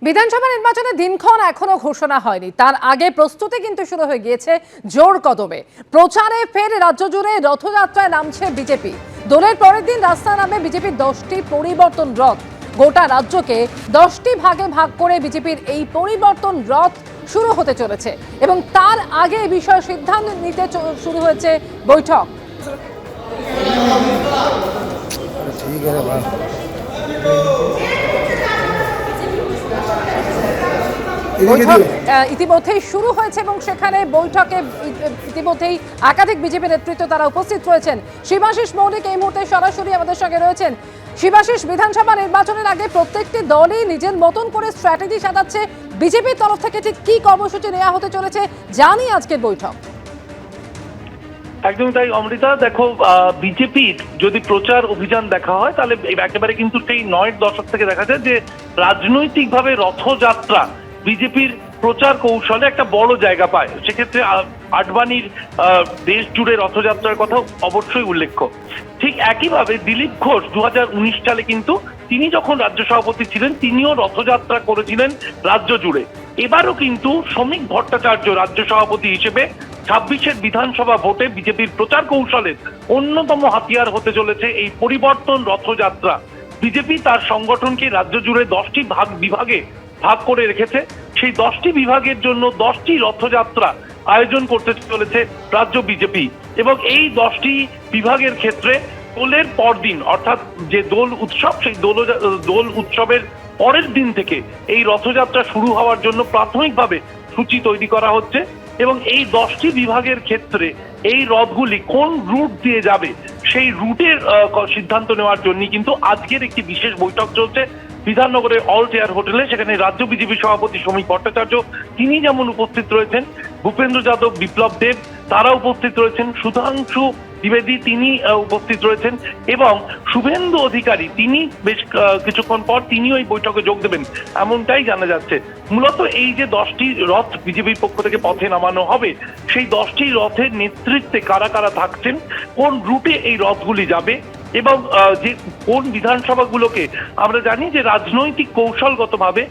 বিধানসভা নির্বাচনের দিনক্ষণ এখনো ঘোষণা হয়নি, তার আগে প্রস্তুতি কিন্তু শুরু হয়ে গিয়েছে জোর কদমে। প্রচারে ফের রাজ্য জুড়ে রথযাত্রায় নামছে বিজেপি। দোলের পরের দিন রাস্তায় নামে বিজেপির 10টি পরিবর্তন রথ। গোটা রাজ্যকে 10টি ভাগে ভাগ করে বিজেপির এই পরিবর্তন রথ শুরু হতে চলেছে এবং তার আগে এই বিষয়ে সিদ্ধান্ত নিতে শুরু হয়েছে বৈঠক। বৈঠক ইতিমধ্যেই শুরু হয়েছে এবং সেখানে বৈঠকে ইতিমধ্যেই একাধিক বিজেপি নেতৃত্ব তারা উপস্থিত রয়েছেন। শিবাশিস মৌলিক এই মুহূর্তে সরাসরি আমাদের সঙ্গে রয়েছেন। শিবাশিস, বিধানসভা নির্বাচনের আগে প্রত্যেকটি দলই নিজের মতন করে স্ট্র্যাটেজি সাজাচ্ছে, বিজেপির তরফ থেকে ঠিক কি কর্মসূচি নেওয়া হতে চলেছে জানি আজকের বৈঠক। একদমই তাই অমৃতা। দেখো, বিজেপির যদি প্রচার অভিযান দেখা হয় তাহলে একেবারে কিন্তু সেই 9-এর দশক থেকে দেখা যায় যে রাজনৈতিকভাবে রথযাত্রা বিজেপির প্রচার কৌশলে একটা বড় জায়গা পায়। সেক্ষেত্রে আডবাণীর দেশ জুড়ে রথযাত্রার কথা অবশ্যই উল্লেখ্য। ঠিক একইভাবে দিলীপ ঘোষ 2019 সালে কিন্তু তিনি যখন রাজ্য সভাপতি ছিলেন তিনিও রথযাত্রা করেছিলেন রাজ্য জুড়ে। এবারও কিন্তু শ্রমিক ভট্টাচার্য রাজ্য সভাপতি হিসেবে 26-এর বিধানসভা ভোটে বিজেপির প্রচার কৌশলের অন্যতম হাতিয়ার হতে চলেছে এই পরিবর্তন রথযাত্রা। বিজেপি তার সংগঠনকে রাজ্য জুড়ে 10টি বিভাগে ভাগ করে রেখেছে। সেই 10টি বিভাগের জন্য 10টি রথযাত্রা আয়োজন করতে চলেছে রাজ্য বিজেপি এবং এই 10টি বিভাগের ক্ষেত্রে দোলের পরদিন অর্থাৎ যে দোল উৎসব, সেই দোল উৎসবের পরের দিন থেকে এই রথযাত্রা শুরু হওয়ার জন্য প্রাথমিকভাবে সূচি তৈরি করা হচ্ছে এবং এই 10টি বিভাগের ক্ষেত্রে এই রথগুলি কোন রুট দিয়ে যাবে সেই রুটের সিদ্ধান্ত নেওয়ার জন্য কিন্তু আজকের একটি বিশেষ বৈঠক চলছে বিধাননগরের অল চেয়ার হোটেলে। সেখানে রাজ্য বিজেপি সভাপতি শ্রমিক ভট্টাচার্য তিনি যেমন উপস্থিত রয়েছেন, ভূপেন্দ্র যাদব, বিপ্লব দেব তারা উপস্থিত রয়েছেন, সুধাংশু দ্বিবেদী তিনি উপস্থিত রয়েছেন এবং শুভেন্দু অধিকারী তিনি বেশ কিছুক্ষণ পর তিনিও এই বৈঠকে যোগ দেবেন এমনটাই জানা যাচ্ছে। মূলত এই যে 10টি রথ বিজেপির পক্ষ থেকে পথে নামানো হবে, সেই 10টি রথের নেতৃত্বে কারা কারা থাকছেন, কোন রুটে এই রথগুলি যাবে এবং যে কোন বিধানসভাগুলোকে আমরা জানি যে রাজনৈতিক কৌশলগতভাবে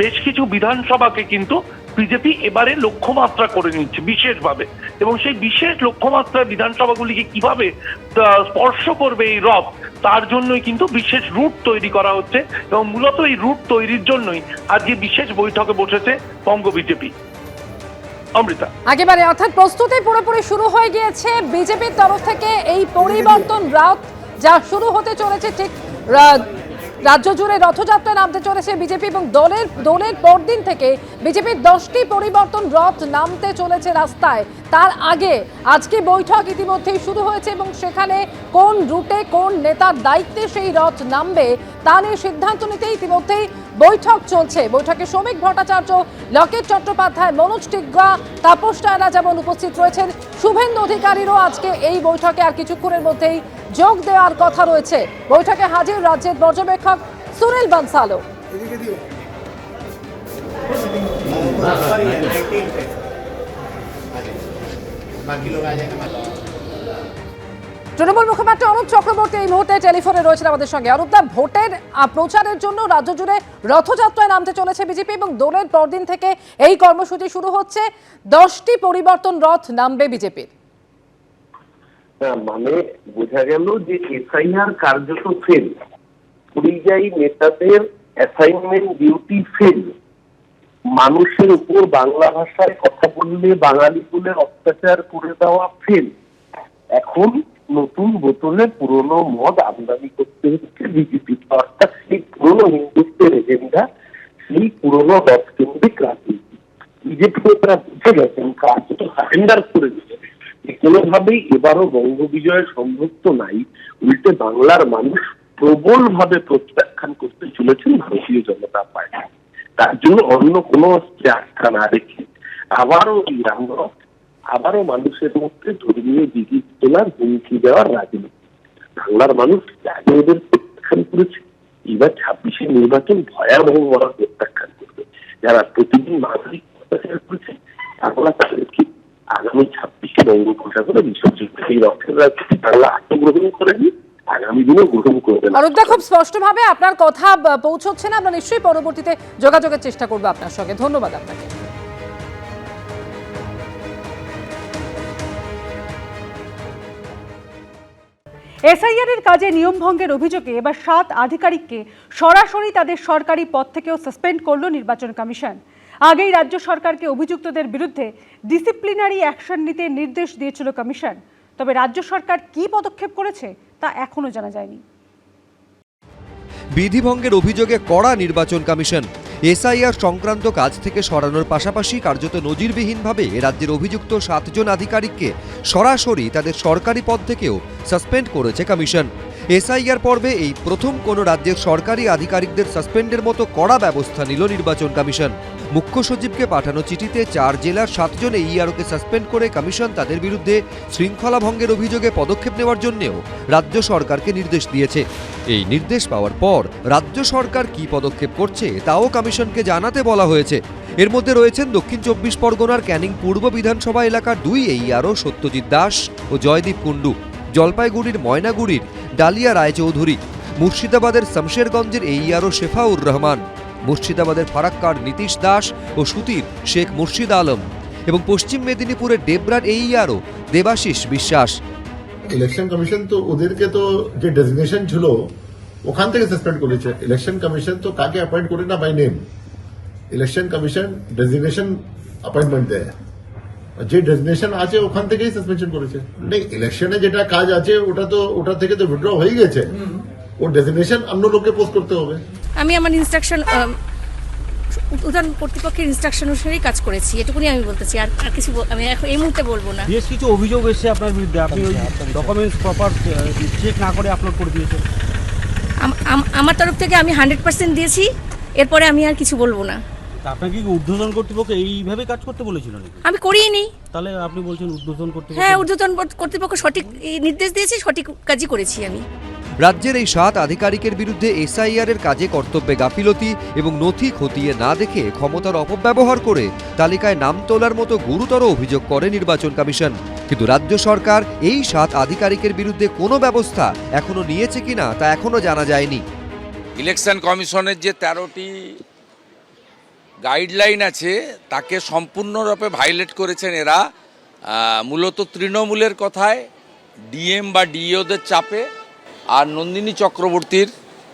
বেশ কিছু বিধানসভাকে কিন্তু বিজেপি এবারে লক্ষ্যমাত্রা করে নিচ্ছে বিশেষভাবে এবং সেই বিশেষ লক্ষ্যমাত্রার বিধানসভাগুলিকে কিভাবে স্পর্শ করবে এই রথ তার জন্যই কিন্তু বিশেষ রুট তৈরি করা হচ্ছে এবং মূলত এই রুট তৈরির জন্যই আজকে বিশেষ বৈঠকে বসেছে বঙ্গ বিজেপি। অমৃতা, একেবারে অর্থাৎ প্রস্তুতি পুরোপুরি শুরু হয়ে গিয়েছে বিজেপির তরফ থেকে এই পরিবর্তন রথ যা শুরু হতে চলেছে ঠিক রাজ্য জুড়ে রথযাত্রা নামতে চলেছে বিজেপি এবং দোলের পরদিন থেকে বিজেপির 10টি পরিবর্তন রথ নামতে চলেছে রাস্তায়। তার আগে আজকে বৈঠক ইতিমধ্যেই শুরু হয়েছে এবং সেখানে কোন রুটে কোন নেতার দায়িত্বে সেই রথ নামবে তা নিয়ে সিদ্ধান্ত নিতে ইতিমধ্যেই বৈঠক চলছে। বৈঠকে শ্রমিক ভট্টাচার্য, লকেট চট্টোপাধ্যায়, মনোজ টিগ্রা, তাপস রায়না যেমন উপস্থিত রয়েছেন, শুভেন্দু অধিকারীরও আজকে এই বৈঠকে আর কিছুক্ষণের মধ্যেই যোগ দেওয়ার কথা রয়েছে। বৈঠকে হাজির রাজ্যের পর্যবেক্ষক সুনীল বানসালো। তৃণমূল মুখপাত্র অনুপ চক্রবর্তী এই মুহূর্তে টেলিফোনে রয়েছেন আমাদের সঙ্গে। অনুপদা, ভোটের প্রচারের জন্য রাজ্য জুড়ে রথযাত্রায় নামতে চলেছে বিজেপি এবং দোলের পরদিন থেকে এই কর্মসূচি শুরু হচ্ছে। 10টি পরিবর্তন রথ নামবে বিজেপির। মানে বোঝা গেল যে এসআইআর কার্যত ফেল, পরিযায়ী নেতাদের অ্যাসাইনমেন্ট ডিউটি ফেল, মানুষের উপর বাংলা ভাষায় কথা বললে বাঙালি বলে অত্যাচার করে দেওয়া ফেল। এখন নতুন বোতলে পুরনো মদ আমদানি করতে হচ্ছে বিজেপি, অর্থাৎ সেই পুরনো হিন্দুত্বের এজেন্ডা, সেই পুরনো রথকেন্দ্রিক রাজনীতি বিজেপি তারা বুঝে গেছেন, কার্যত সারেন্ডার করে দিচ্ছে। কোনোভাবেই এবারও বঙ্গ বিজয় সম্ভব তো নাই, উল্টে বাংলার মানুষ প্রবল ভাবে প্রত্যাখ্যান করতে চলেছেন ভারতীয় জনতা পার্টি। তার জন্য অন্য কোনো আস্থা না রেখে আবারও এই রামরথ, আবারও মানুষের মধ্যে ধর্মীয় দিঘি তোলার হুমকি দেওয়ার রাজনীতি। বাংলার মানুষ আগে ওদের প্রত্যাখ্যান করেছে, এবার 26-এর নির্বাচন ভয়াবহ বড় প্রত্যাখ্যান করবে। যারা প্রতিদিন নাগরিক অত্যাচার করেছে তারা তাদেরকে আগামী 26-এ বঙ্গোপসাগরে বিসর্জন। এই রথের রাজনীতি বাংলা আত্মগ্রহণ করেনি, আগামী দিনে গ্রহণ করবেন। অরূপদা, খুব স্পষ্টভাবে আপনার কথা পৌঁছচ্ছে না, আমরা নিশ্চয়ই পরবর্তীতে যোগাযোগের চেষ্টা করবো আপনার সঙ্গে। ধন্যবাদ আপনাকে। এসআইআর এর কাজে নিয়ম ভঙ্গের অভিযোগে এবার 7 আধিকারিককে সরাসরি তাদের সরকারি পদ থেকেও সাসপেন্ড করল নির্বাচন কমিশন। আগেই রাজ্য সরকারকে অভিযুক্তদের বিরুদ্ধে ডিসিপ্লিনারি অ্যাকশন নিতে নির্দেশ দিয়েছিল কমিশন। তবে রাজ্য সরকার কী পদক্ষেপ করেছে তা এখনো জানা যায়নি। বিধিভঙ্গের অভিযোগে কড়া নির্বাচন কমিশন। এসআইআর সংক্রান্ত কাজ থেকে সরানোর পাশাপাশি কার্যত নজিরবিহীনভাবে রাজ্যের অভিযুক্ত 7 জন আধিকারিককে সরাসরি তাদের সরকারি পদ থেকেও সাসপেন্ড করেছে কমিশন। এসআইআর পর্বে এই প্রথম কোনো রাজ্যের সরকারি আধিকারিকদের সাসপেন্ডের মতো কড়া ব্যবস্থা নিল নির্বাচন কমিশন। মুখ্য সচিবকে পাঠানো চিঠিতে 4 জেলার 7 জন এইআরওকে সাসপেন্ড করে কমিশন তাদের বিরুদ্ধে শৃঙ্খলা ভঙ্গের অভিযোগে পদক্ষেপ নেওয়ার জন্যও রাজ্য সরকারকে নির্দেশ দিয়েছে। এই নির্দেশ পাওয়ার পর রাজ্য সরকার কী পদক্ষেপ করছে তাও কমিশনকে জানাতে বলা হয়েছে। এর মধ্যে রয়েছেন দক্ষিণ 24 পরগনার ক্যানিং পূর্ব বিধানসভা এলাকার 2 এইআরও সত্যজিৎ দাস ও জয়দীপ কুণ্ডু, জলপাইগুড়ির ময়নাগুড়ির ডালিয়া রায়চৌধুরী, মুর্শিদাবাদের শমশেরগঞ্জের এইআরও শেফাউর রহমান, মুর্শিদাবাদের ফারাক্কার নীতিশ দাস ও সুতির শেখ মুর্শিদ আলম এবং পশ্চিম মেদিনীপুরের ডেবরার এইআরও দেবাশিস বিশ্বাস। ইলেকশন কমিশন তো ওদেরকে তো যে ডেজিগনেশন ছিল ওখান থেকে সাসপেন্ড করেছে। ইলেকশন কমিশন তো কাকে অ্যাপয়েন্ট করে না by name, election commission designation appointment দেয়, যে ডেজিগনেশন আছে ওখান থেকেই সাসপেনশন করেছে। নেই, ইলেকশনে যেটা কাজ আছে ওটা থেকে তো উইথড্র হয়ে গেছে, ও ডেজিগনেশন অন্য লোককে পোস্ট করতে হবে। আমি আমার ইনস্ট্রাকশন উদাহরণ কর্তৃপক্ষের ইনস্ট্রাকশন অনুসারেই কাজ করেছি, এটুকুনি আমি বলতেছি। আর কিছু আমি এখন এই মুহূর্তে বলবো না। বেশ কিছু অভিযোগ এসেছে আপনার বিরুদ্ধে, আপনি ওই ডকুমেন্টস প্রপার চেক না করে আপলোড করে দিয়েছেন। আমার তরফ থেকে আমি 100% দিয়েছি, এরপরে আমি আর কিছু বলবো না। আপনাকে কি ঊর্ধ্বতন কর্তৃপক্ষ এইভাবে কাজ করতে বলেছিল নাকি? আমি করিয়ে নেই। তাহলে আপনি বলছেন ঊর্ধ্বতন কর্তৃপক্ষ? হ্যাঁ, ঊর্ধ্বতন কর্তৃপক্ষ সঠিক নির্দেশ দিয়েছে, সঠিক কাজই করেছি আমি। রাজ্যের এই 7 আধিকারিকের বিরুদ্ধে এসআইআর এর কাজে কর্তব্যে গাফিলতি এবং নথি খতিয়ে না দেখে ক্ষমতার অপব্যবহার করে তালিকায় নাম তোলার মতো গুরুতর অভিযোগ করে নির্বাচন কমিশন। কিন্তু রাজ্য সরকার এই 7 আধিকারিকের বিরুদ্ধে কোনো ব্যবস্থা এখনো নিয়েছে কিনা তা এখনো জানা যায়নি। ইলেকশন কমিশনের যে 13টি গাইডলাইন আছে তাকে সম্পূর্ণরূপে ভায়োলেট করেছেন এরা। মূলত তৃণমূলের কথায়, ডিএম বা ডিইওদের চাপে আর নন্দিনী চক্রবর্তীর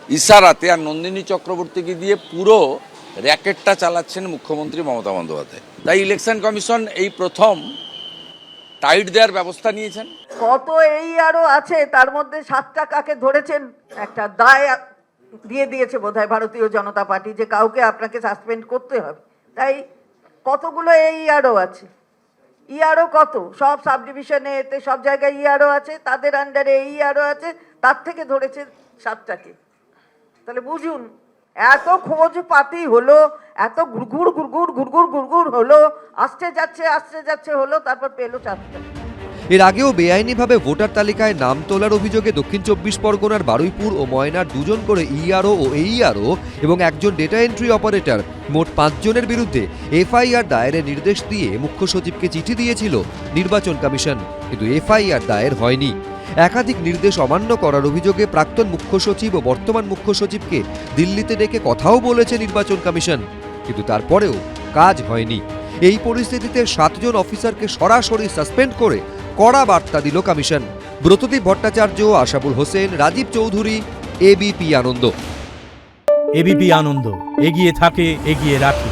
ইশারাতে, আর নন্দিনী চক্রবর্তীকে দিয়ে পুরো র্যাকেটটা চালাচ্ছেন মুখ্যমন্ত্রী মমতা বন্দ্যোপাধ্যায়। তাই ইলেকশন কমিশন এই প্রথম টাইট দেওয়ার ব্যবস্থা নিয়েছেন। কত এইআরও আছে, তার মধ্যে 7টা কাকে ধরেছেন, একটা দায় দিয়ে দিয়েছে বোধহয় ভারতীয় জনতা পার্টি যে কাউকে আপনাকে সাসপেন্ড করতে হবে। তাই কতগুলো এইআরও আছে, ইআরও কত, সব সাব ডিভিশনে এতে সব জায়গায় ইআরও আছে, তাদের আন্ডারে এইআরও আছে, তার থেকে ধরেছে 7টাকে। তাহলে বুঝুন, এত খোঁজ পাতি হলো, এত ঘুরঘুর হলো, আসতে যাচ্ছে হলো, তারপর পেলো 4টা। এর আগেও বেআইনিভাবে ভোটার তালিকায় নাম তোলার অভিযোগে দক্ষিণ 24 পরগনার বারুইপুর ও ময়নার 2 জন করে ইআরও ও এইআরও এবং একজন ডেটা এন্ট্রি অপারেটর মোট 5 জনের বিরুদ্ধে এফআইআর দায়েরের নির্দেশ দিয়ে মুখ্য সচিবকে চিঠি দিয়েছিল নির্বাচন কমিশন, কিন্তু এফআইআর দায়ের হয়নি। একাধিক নির্দেশ অমান্য করার অভিযোগে প্রাক্তন মুখ্য সচিব ও বর্তমান মুখ্য সচিবকে দিল্লিতে ডেকে কথাও বলেছে নির্বাচন কমিশন, কিন্তু তারপরেও কাজ হয়নি। এই পরিস্থিতিতে 7 জন অফিসারকে সরাসরি সাসপেন্ড করে কড়া বার্তা দিল কমিশন। ব্রতদীপ ভট্টাচার্য, আশাবুল হোসেন, রাজীব চৌধুরী, এবিপি আনন্দ। এবিপি আনন্দ, এগিয়ে থাকে, এগিয়ে রাখে।